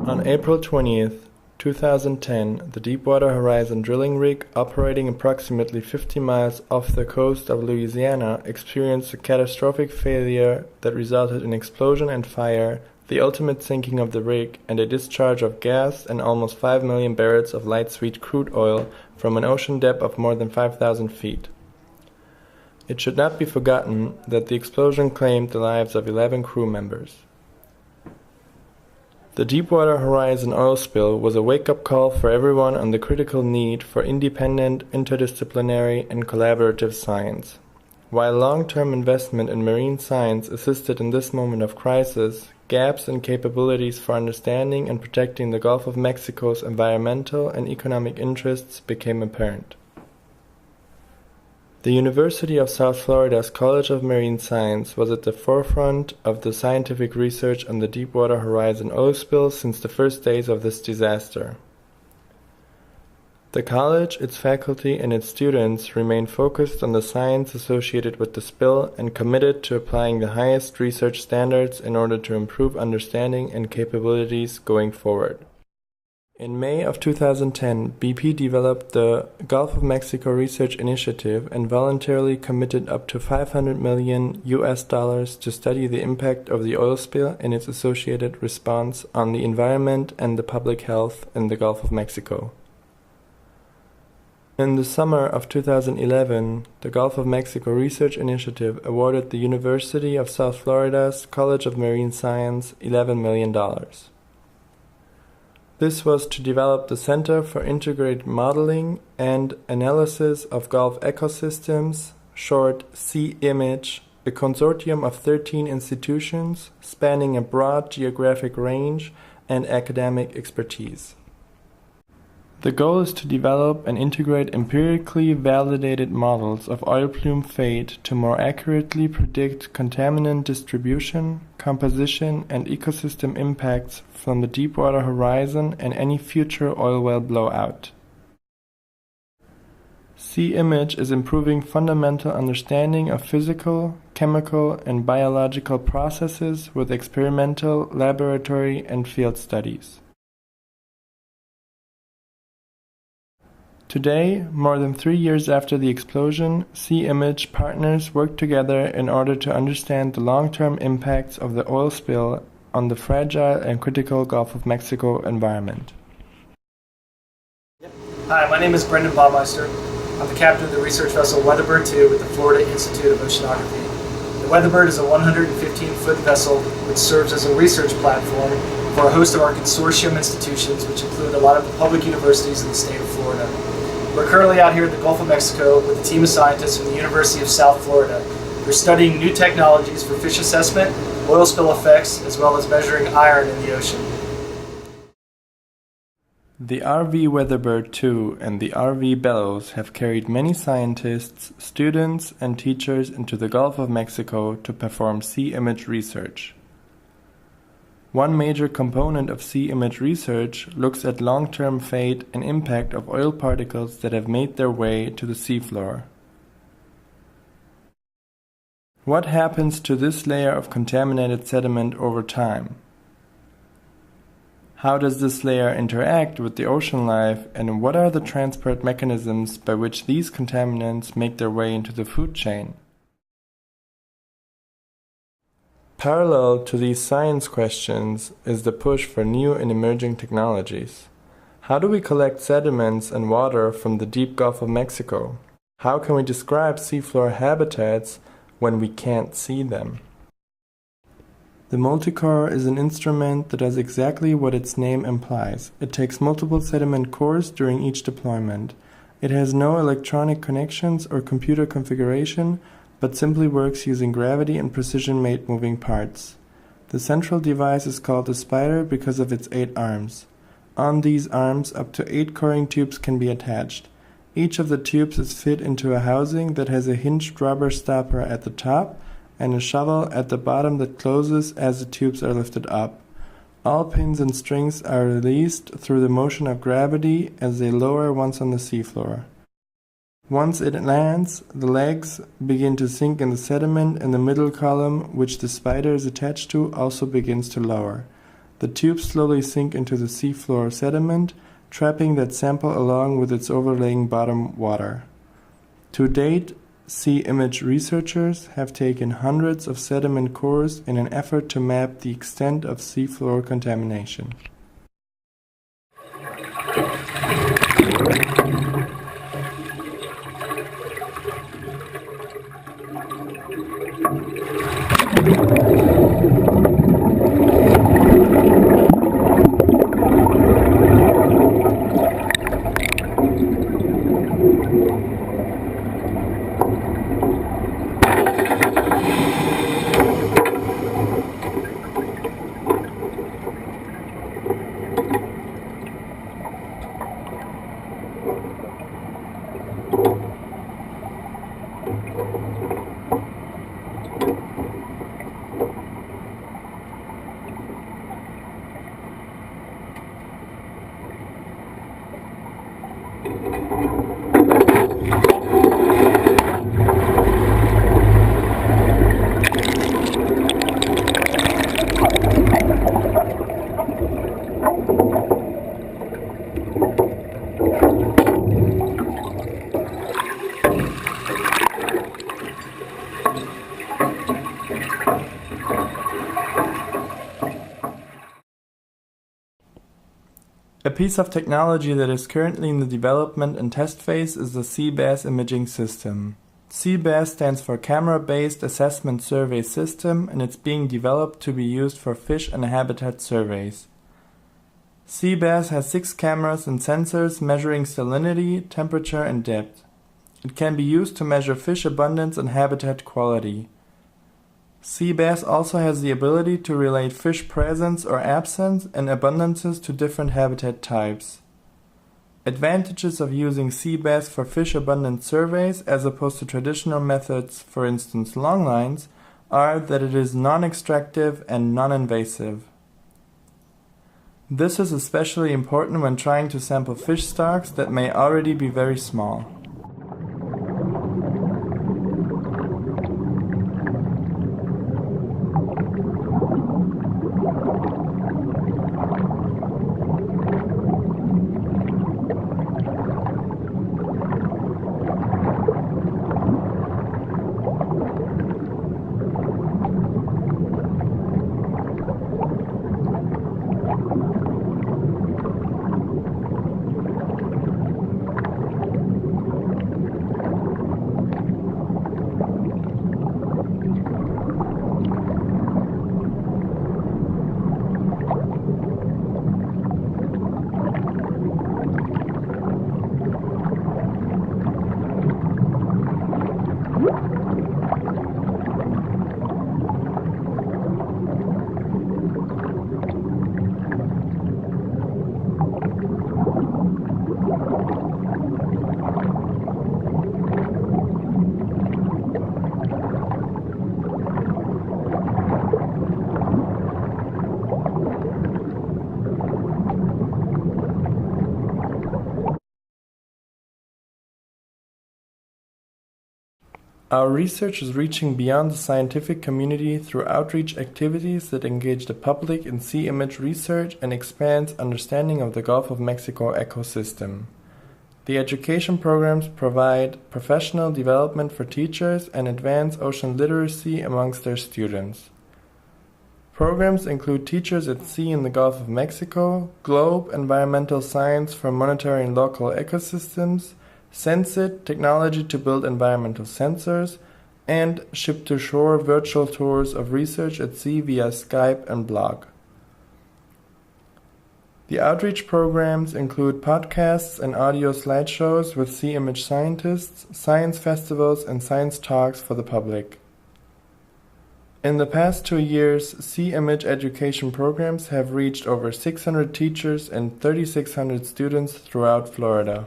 On April 20th, 2010, the Deepwater Horizon drilling rig, operating approximately 50 miles off the coast of Louisiana, experienced a catastrophic failure that resulted in explosion and fire, the ultimate sinking of the rig, and a discharge of gas and almost 5 million barrels of light sweet crude oil from an ocean depth of more than 5,000 feet. It should not be forgotten that the explosion claimed the lives of 11 crew members. The Deepwater Horizon oil spill was a wake-up call for everyone on the critical need for independent, interdisciplinary, and collaborative science. While long-term investment in marine science assisted in this moment of crisis, gaps in capabilities for understanding and protecting the Gulf of Mexico's environmental and economic interests became apparent. The University of South Florida's College of Marine Science was at the forefront of the scientific research on the Deepwater Horizon oil spill since the first days of this disaster. The college, its faculty, and its students remain focused on the science associated with the spill and committed to applying the highest research standards in order to improve understanding and capabilities going forward. In May of 2010, BP developed the Gulf of Mexico Research Initiative and voluntarily committed up to $500 million to study the impact of the oil spill and its associated response on the environment and the public health in the Gulf of Mexico. In the summer of 2011, the Gulf of Mexico Research Initiative awarded the University of South Florida's College of Marine Science $11 million. This was to develop the Center for Integrated Modeling and Analysis of Gulf Ecosystems, short CIMAGE, a consortium of 13 institutions spanning a broad geographic range and academic expertise. The goal is to develop and integrate empirically validated models of oil plume fate to more accurately predict contaminant distribution, composition, and ecosystem impacts from the Deepwater Horizon and any future oil well blowout. CIMAGE is improving fundamental understanding of physical, chemical, and biological processes with experimental, laboratory, and field studies. Today, more than 3 years after the explosion, CIMAGE partners work together in order to understand the long-term impacts of the oil spill on the fragile and critical Gulf of Mexico environment. Hi, my name is Brendan Baumeister. I'm the captain of the research vessel Weatherbird 2 with the Florida Institute of Oceanography. The Weatherbird is a 115-foot vessel which serves as a research platform for a host of our consortium institutions, which include a lot of the public universities in the state of Florida. We're currently out here at the Gulf of Mexico with a team of scientists from the University of South Florida. We're studying new technologies for fish assessment, oil spill effects, as well as measuring iron in the ocean. The RV Weatherbird 2 and the RV Bellows have carried many scientists, students, and teachers into the Gulf of Mexico to perform CIMAGE research. One major component of CIMAGE research looks at long-term fate and impact of oil particles that have made their way to the seafloor. What happens to this layer of contaminated sediment over time? How does this layer interact with the ocean life, and what are the transport mechanisms by which these contaminants make their way into the food chain? Parallel to these science questions is the push for new and emerging technologies. How do we collect sediments and water from the deep Gulf of Mexico? How can we describe seafloor habitats when we can't see them? The multicore is an instrument that does exactly what its name implies. It takes multiple sediment cores during each deployment. It has no electronic connections or computer configuration, but simply works using gravity and precision-made moving parts. The central device is called the spider because of its 8 arms. On these arms, up to 8 coring tubes can be attached. Each of the tubes is fit into a housing that has a hinged rubber stopper at the top and a shovel at the bottom that closes as the tubes are lifted up. All pins and strings are released through the motion of gravity as they lower once on the seafloor. Once it lands, the legs begin to sink in the sediment, and the middle column, which the spider is attached to, also begins to lower. The tubes slowly sink into the seafloor sediment, trapping that sample along with its overlaying bottom water. To date, sea image researchers have taken hundreds of sediment cores in an effort to map the extent of seafloor contamination. A piece of technology that is currently in the development and test phase is the CBAS imaging system. CBAS stands for Camera-Based Assessment Survey System, and it's being developed to be used for fish and habitat surveys. CBAS has 6 cameras and sensors measuring salinity, temperature, and depth. It can be used to measure fish abundance and habitat quality. CBAS also has the ability to relate fish presence or absence and abundances to different habitat types. Advantages of using CBAS for fish abundance surveys as opposed to traditional methods, for instance longlines, are that it is non-extractive and non-invasive. This is especially important when trying to sample fish stocks that may already be very small. Our research is reaching beyond the scientific community through outreach activities that engage the public in sea image research and expands understanding of the Gulf of Mexico ecosystem. The education programs provide professional development for teachers and advance ocean literacy amongst their students. Programs include Teachers at Sea in the Gulf of Mexico, GLOBE Environmental Science for Monitoring Local Ecosystems, SenseIt Technology to Build Environmental Sensors, and Ship-to-Shore virtual tours of research at sea via Skype and blog. The outreach programs include podcasts and audio slideshows with sea image scientists, science festivals, and science talks for the public. In the past 2 years, sea image education programs have reached over 600 teachers and 3,600 students throughout Florida.